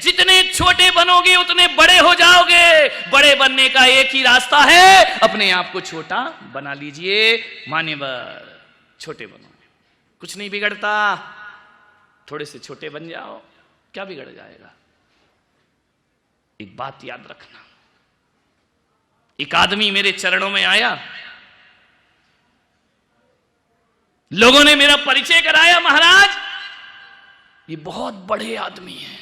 जितने छोटे बनोगे उतने बड़े हो जाओगे। बड़े बनने का एक ही रास्ता है, अपने आप को छोटा बना लीजिए। मान्यवर, छोटे बनो, कुछ नहीं बिगड़ता। थोड़े से छोटे बन जाओ, क्या बिगड़ जाएगा? एक बात याद रखना, एक आदमी मेरे चरणों में आया, लोगों ने मेरा परिचय कराया, महाराज ये बहुत बड़े आदमी हैं।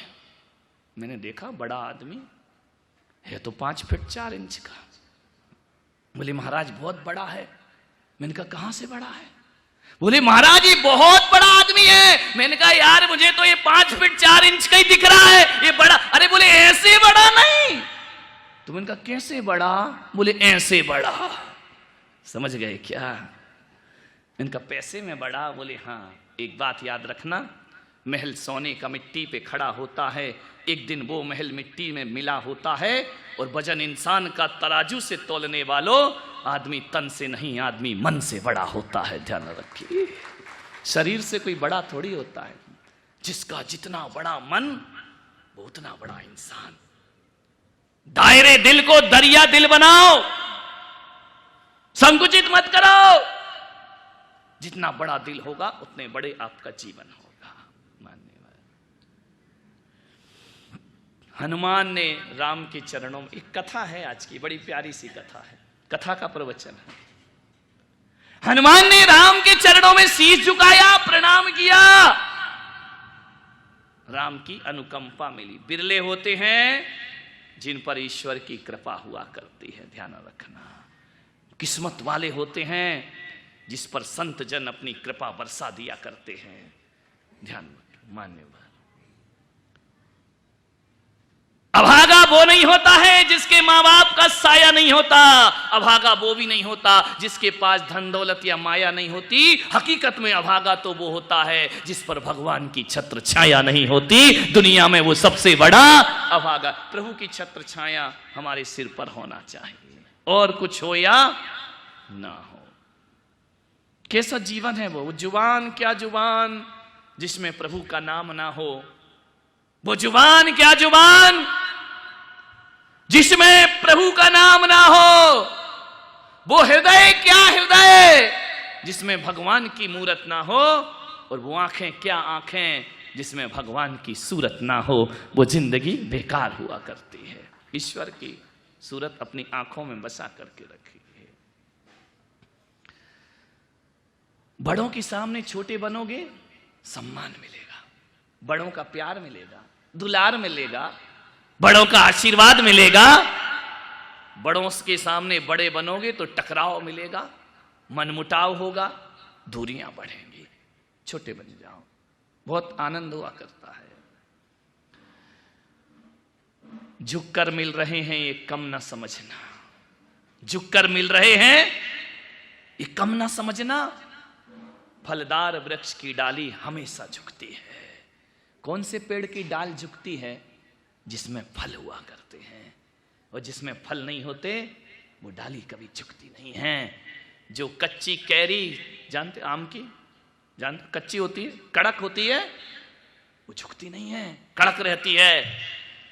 मैंने देखा बड़ा आदमी है तो 5 फीट 4 इंच का। बोले महाराज बहुत बड़ा है। मैंने कहा कहां से बड़ा है? बोले महाराज ये बहुत बड़ा आदमी है। मैंने कहा यार मुझे तो ये 5 फीट 4 इंच का ही दिख रहा है, ये बड़ा। अरे बोले ऐसे बड़ा नहीं। तो मैंने कहा कैसे बड़ा? बोले ऐसे बड़ा। समझ गए क्या? इनका पैसे में बड़ा? बोले हाँ। एक बात याद रखना, महल सोने का मिट्टी पे खड़ा होता है, एक दिन वो महल मिट्टी में मिला होता है। और वजन इंसान का तराजू से तोलने वालों, आदमी तन से नहीं, आदमी मन से बड़ा होता है। ध्यान रखिए, शरीर से कोई बड़ा थोड़ी होता है। जिसका जितना बड़ा मन वो उतना बड़ा इंसान। दायरे दिल को दरिया दिल बनाओ, संकुचित मत करो। जितना बड़ा दिल होगा उतने बड़े आपका जीवन होगा। हनुमान ने राम के चरणों में, एक कथा है आज की, बड़ी प्यारी सी कथा है, कथा का प्रवचन है। हनुमान ने राम के चरणों में शीश झुकाया, प्रणाम किया। राम की अनुकंपा मिली। बिरले होते हैं जिन पर ईश्वर की कृपा हुआ करती है, ध्यान रखना। किस्मत वाले होते हैं जिस पर संत जन अपनी कृपा बरसा दिया करते हैं। ध्यान रखना। मान्यवर, अभागा वो नहीं होता है जिसके माँ बाप का साया नहीं होता। अभागा वो भी नहीं होता जिसके पास धन दौलत या माया नहीं होती। हकीकत में अभागा तो वो होता है जिस पर भगवान की छत्र छाया नहीं होती। दुनिया में वो सबसे बड़ा अभागा। प्रभु की छत्र छाया हमारे सिर पर होना चाहिए, और कुछ हो या ना हो। कैसा जीवन है वो जुबान, क्या जुबान जिसमें प्रभु का नाम ना हो। वो जुबान, क्या जुबान जिसमें प्रभु का नाम ना हो। वो हृदय, क्या हृदय जिसमें भगवान की मूरत ना हो। और वो आंखें, क्या आंखें जिसमें भगवान की सूरत ना हो। वो जिंदगी बेकार हुआ करती है। ईश्वर की सूरत अपनी आंखों में बसा करके रखी है। बड़ों के सामने छोटे बनोगे, सम्मान मिलेगा, बड़ों का प्यार मिलेगा, दुलार मिलेगा, बड़ों का आशीर्वाद मिलेगा। बड़ों के सामने बड़े बनोगे तो टकराव मिलेगा, मनमुटाव होगा, दूरियां बढ़ेंगी। छोटे बन जाओ, बहुत आनंद हुआ करता है। झुककर मिल रहे हैं ये कम ना समझना। झुककर मिल रहे हैं ये कम ना समझना। फलदार वृक्ष की डाली हमेशा झुकती है। कौन से पेड़ की डाल झुकती है? जिसमें फल हुआ करते हैं, और जिसमें फल नहीं होते वो डाली कभी झुकती नहीं है। जो कच्ची कैरी जानते, आम की जानते, कच्ची होती है, कड़क होती है, वो झुकती नहीं है, कड़क रहती है।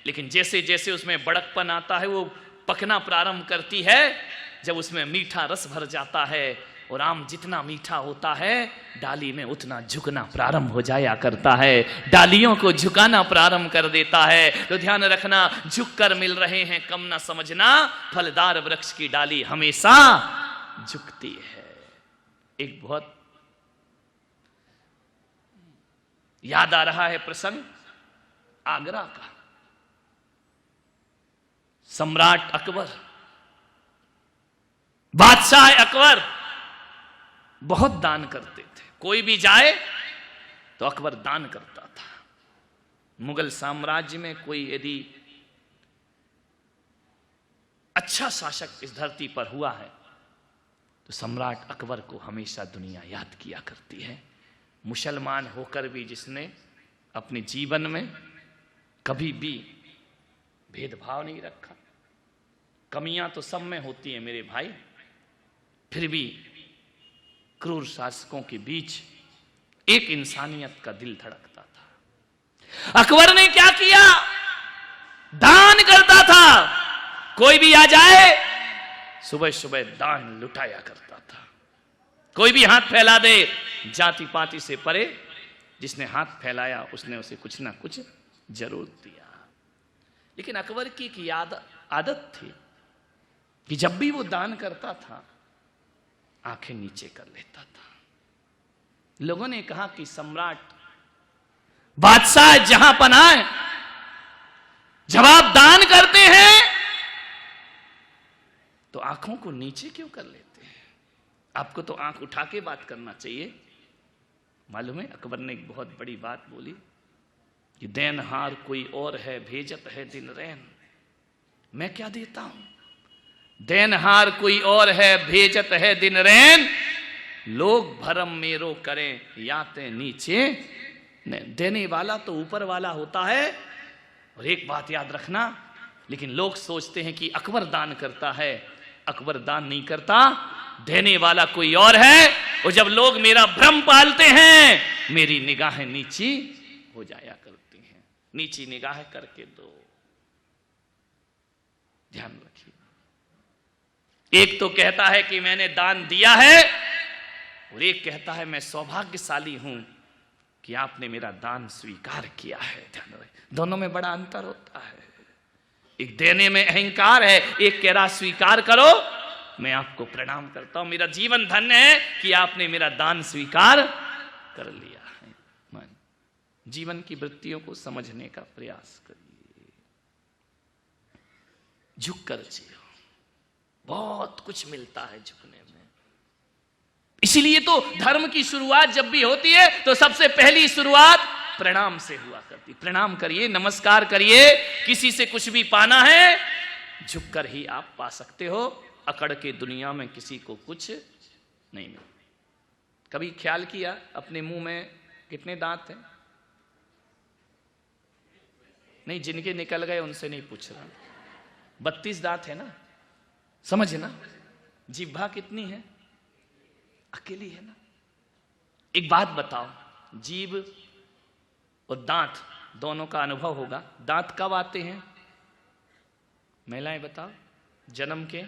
लेकिन जैसे जैसे उसमें बड़कपन आता है वो पकना प्रारंभ करती है। जब उसमें मीठा रस भर जाता है, और आम जितना मीठा होता है डाली में उतना झुकना प्रारंभ हो जाया करता है, डालियों को झुकाना प्रारंभ कर देता है। तो ध्यान रखना, झुककर मिल रहे हैं कम ना समझना। फलदार वृक्ष की डाली हमेशा झुकती है। एक बहुत याद आ रहा है प्रसंग आगरा का। सम्राट अकबर, बादशाह अकबर बहुत दान करते थे। कोई भी जाए तो अकबर दान करता था। मुगल साम्राज्य में कोई यदि अच्छा शासक इस धरती पर हुआ है तो सम्राट अकबर को हमेशा दुनिया याद किया करती है। मुसलमान होकर भी जिसने अपने जीवन में कभी भी भेदभाव नहीं रखा। कमियां तो सब में होती हैं मेरे भाई, फिर भी क्रूर शासकों के बीच एक इंसानियत का दिल धड़कता था। अकबर ने क्या किया? कोई भी आ जाए सुबह सुबह दान लुटाया करता था। कोई भी हाथ फैला दे, जाति पाति से परे, जिसने हाथ फैलाया उसने उसे कुछ ना कुछ जरूर दिया। लेकिन अकबर की एक आदत थी कि जब भी वो दान करता था आंखें नीचे कर लेता था। लोगों ने कहा कि सम्राट, बादशाह जहां पनाह, जब आप दान करते हैं तो आंखों को नीचे क्यों कर लेते हैं? आपको तो आंख उठा के बात करना चाहिए। मालूम है अकबर ने एक बहुत बड़ी बात बोली कि देनहार कोई और है, भेजत है दिन रैन। मैं क्या देता हूं? देनहार कोई और है, भेजत है दिन रैन। लोग भरम मेरो करें, याते नीचे नहीं। देने वाला तो ऊपर वाला होता है। और एक बात याद रखना, लेकिन लोग सोचते हैं कि अकबर दान करता है। अकबर दान नहीं करता, देने वाला कोई और है। और जब लोग मेरा भ्रम पालते हैं, मेरी निगाहें नीची हो जाया करती हैं। नीची निगाह करके दो, ध्यान रखिए। एक तो कहता है कि मैंने दान दिया है, और एक कहता है मैं सौभाग्यशाली हूं कि आपने मेरा दान स्वीकार किया है। ध्यान रखिए, दोनों में बड़ा अंतर होता है। एक देने में अहंकार है, एक कह रहा स्वीकार करो, मैं आपको प्रणाम करता हूं, मेरा जीवन धन्य है कि आपने मेरा दान स्वीकार कर लिया है। जीवन की वृत्तियों को समझने का प्रयास करिए, झुक कर जियो। बहुत कुछ मिलता है झुकने में। इसीलिए तो धर्म की शुरुआत जब भी होती है तो सबसे पहली शुरुआत प्रणाम से हुआ करती। प्रणाम करिए, नमस्कार करिए। किसी से कुछ भी पाना है, झुककर ही आप पा सकते हो। अकड़ के दुनिया में किसी को कुछ नहीं मिलता। कभी ख्याल किया अपने मुंह में कितने दांत हैं? नहीं, जिनके निकल गए उनसे नहीं पूछ रहा। 32 दांत है ना, समझ ना। जिह्वा कितनी है? अकेली है ना। एक बात बताओ, जीभ और दांत दोनों का अनुभव होगा। दांत कब आते हैं? महिलाएं बताओ। जन्म के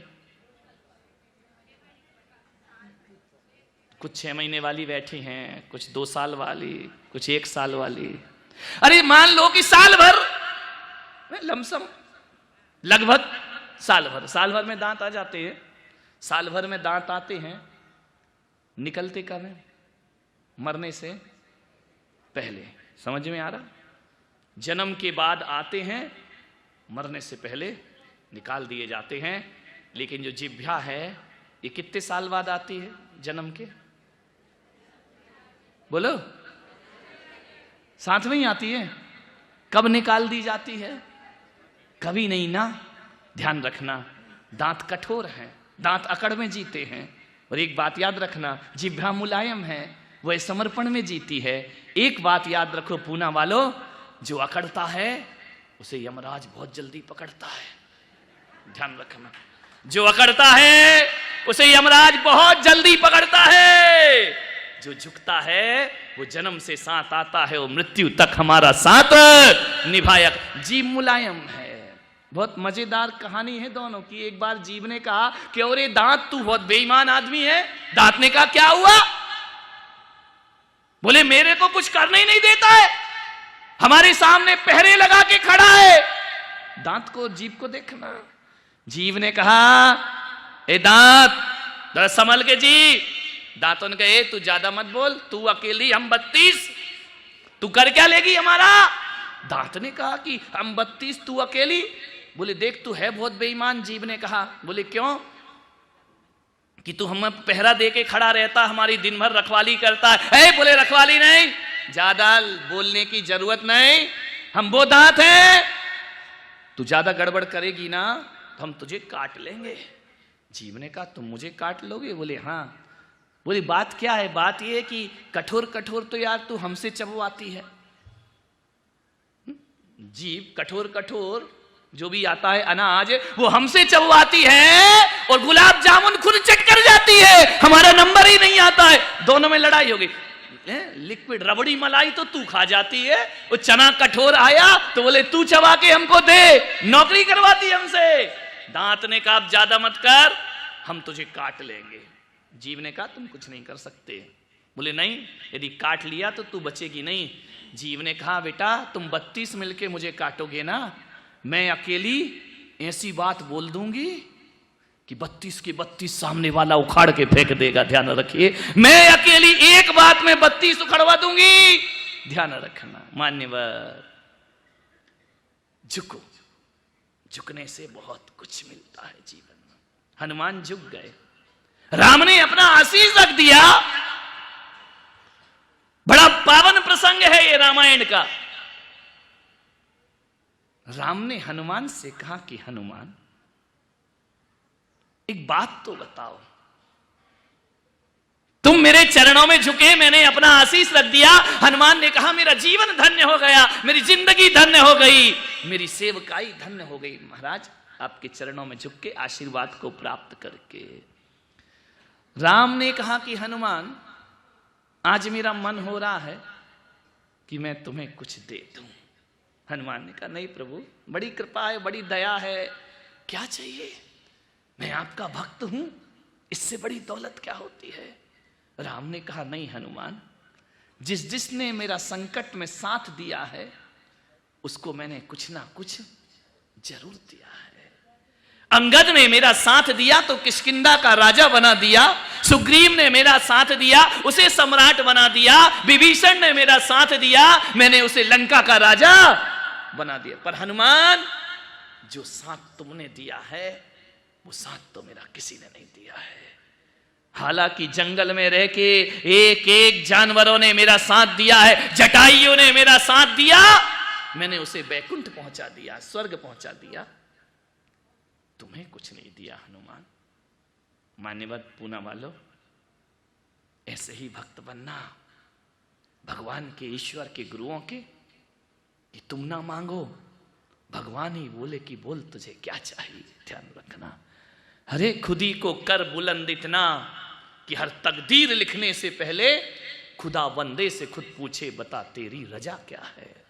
कुछ 6 महीने वाली बैठी हैं, कुछ 2 साल वाली, कुछ 1 साल वाली। अरे मान लो कि साल भर लमसम, लगभग साल भर में दांत आ जाते हैं। साल भर में दांत आते हैं, निकलते कब है? मरने से पहले। समझ में आ रहा? जन्म के बाद आते हैं, मरने से पहले निकाल दिए जाते हैं। लेकिन जो जिह्वा है ये कितने साल बाद आती है? जन्म के बोलो, साथ में ही आती है। कब निकाल दी जाती है? कभी नहीं ना। ध्यान रखना, दांत कठोर हैं, दांत अकड़ में जीते हैं। और एक बात याद रखना, जिह्वा मुलायम है, वह समर्पण में जीती है। एक बात याद रखो पूना वालों, जो अकड़ता है उसे यमराज बहुत जल्दी पकड़ता है। ध्यान रखना, जो अकड़ता है उसे यमराज बहुत जल्दी पकड़ता है। जो झुकता है वो जन्म से साथ आता है, वो मृत्यु तक हमारा साथ निभाया। जीभ मुलायम है। बहुत मजेदार कहानी है दोनों की। एक बार जीभ ने कहा कि अरे दांत, तू बहुत बेईमान आदमी है। दांत ने कहा क्या हुआ? बोले मेरे को कुछ करने ही नहीं देता है, हमारे सामने पहरे लगा के खड़ा है। दांत को, जीभ को देखना। जीभ ने कहा ए दांत, जरा संभल के जी। दांतों ने कहा तू ज्यादा मत बोल, तू अकेली, हम 32, तू कर क्या लेगी हमारा? दांत ने कहा कि हम 32, तू अकेली। बोले देख तू है बहुत बेईमान। जीभ ने कहा, बोले क्यों? कि तू हमें पहरा दे के खड़ा रहता, हमारी दिन भर रखवाली करता है। बोले रखवाली नहीं, ज्यादा बोलने की जरूरत नहीं, हम वो दांत हैं, तू ज्यादा गड़बड़ करेगी ना तो हम तुझे काट लेंगे। जीभ ने कहा तुम मुझे काट लोगे? बोले हाँ। बोले बात क्या है? बात यह है कि कठोर कठोर तो यार तू हमसे चबवाती है। जीभ कठोर कठोर जो भी आता है अनाज वो हमसे चबवाती है, और गुलाब जामुन खुद चट कर जाती है, हमारा नंबर ही नहीं आता है। दोनों में लड़ाई हो गई। लिक्विड रबड़ी मलाई तो तू खा जाती है, वो चना कठोर आया तो बोले तू चबा के हमको दे, नौकरी करवाती हमसे। दांत ने कहा अब ज्यादा मत कर, हम तुझे काट लेंगे। जीव ने कहा तुम कुछ नहीं कर सकते। बोले नहीं, यदि काट लिया तो तू बचेगी नहीं। जीव ने कहा बेटा तुम 32 मिलके मुझे काटोगे ना, मैं अकेली ऐसी बात बोल दूंगी कि 32 के 32 सामने वाला उखाड़ के फेंक देगा। ध्यान रखिए, मैं अकेली एक बात में 32 उखड़वा दूंगी। ध्यान रखना मान्यवर, झुको, झुकने से बहुत कुछ मिलता है जीवन में। हनुमान झुक गए, राम ने अपना आशीष रख दिया। बड़ा पावन प्रसंग है ये रामायण का। राम ने हनुमान से कहा कि हनुमान एक बात तो बताओ, तुम मेरे चरणों में झुके, मैंने अपना आशीष रख दिया। हनुमान ने कहा मेरा जीवन धन्य हो गया, मेरी जिंदगी धन्य हो गई, मेरी सेवकाई धन्य हो गई महाराज, आपके चरणों में झुक के आशीर्वाद को प्राप्त करके। राम ने कहा कि हनुमान आज मेरा मन हो रहा है कि मैं तुम्हें कुछ दे दूं। हनुमान ने कहा नहीं प्रभु, बड़ी कृपा है, बड़ी दया है, क्या चाहिए, मैं आपका भक्त हूं, इससे बड़ी दौलत क्या होती है। राम ने कहा नहीं हनुमान, जिसने मेरा संकट में साथ दिया है उसको मैंने कुछ ना कुछ जरूर दिया है। अंगद ने मेरा साथ दिया तो किष्किंधा का राजा बना दिया, सुग्रीव ने मेरा साथ दिया उसे सम्राट बना दिया, विभीषण ने मेरा साथ दिया मैंने उसे लंका का राजा बना दिया। पर हनुमान जो साथ तुमने दिया है वो साथ तो मेरा किसी ने नहीं दिया है। हालांकि जंगल में रह के एक एक जानवरों ने मेरा साथ दिया है, जटाइयों ने मेरा साथ दिया, मैंने उसे बैकुंठ पहुंचा दिया, स्वर्ग पहुंचा दिया, तुम्हें कुछ नहीं दिया हनुमान। मान्यवर पूना वालों, ऐसे ही भक्त बनना भगवान के, ईश्वर के, गुरुओं के, कि तुम ना मांगो भगवान ही बोले कि बोल तुझे क्या चाहिए। ध्यान रखना, हरे खुदी को कर बुलंद इतना कि हर तकदीर लिखने से पहले खुदा बंदे से खुद पूछे बता तेरी रजा क्या है।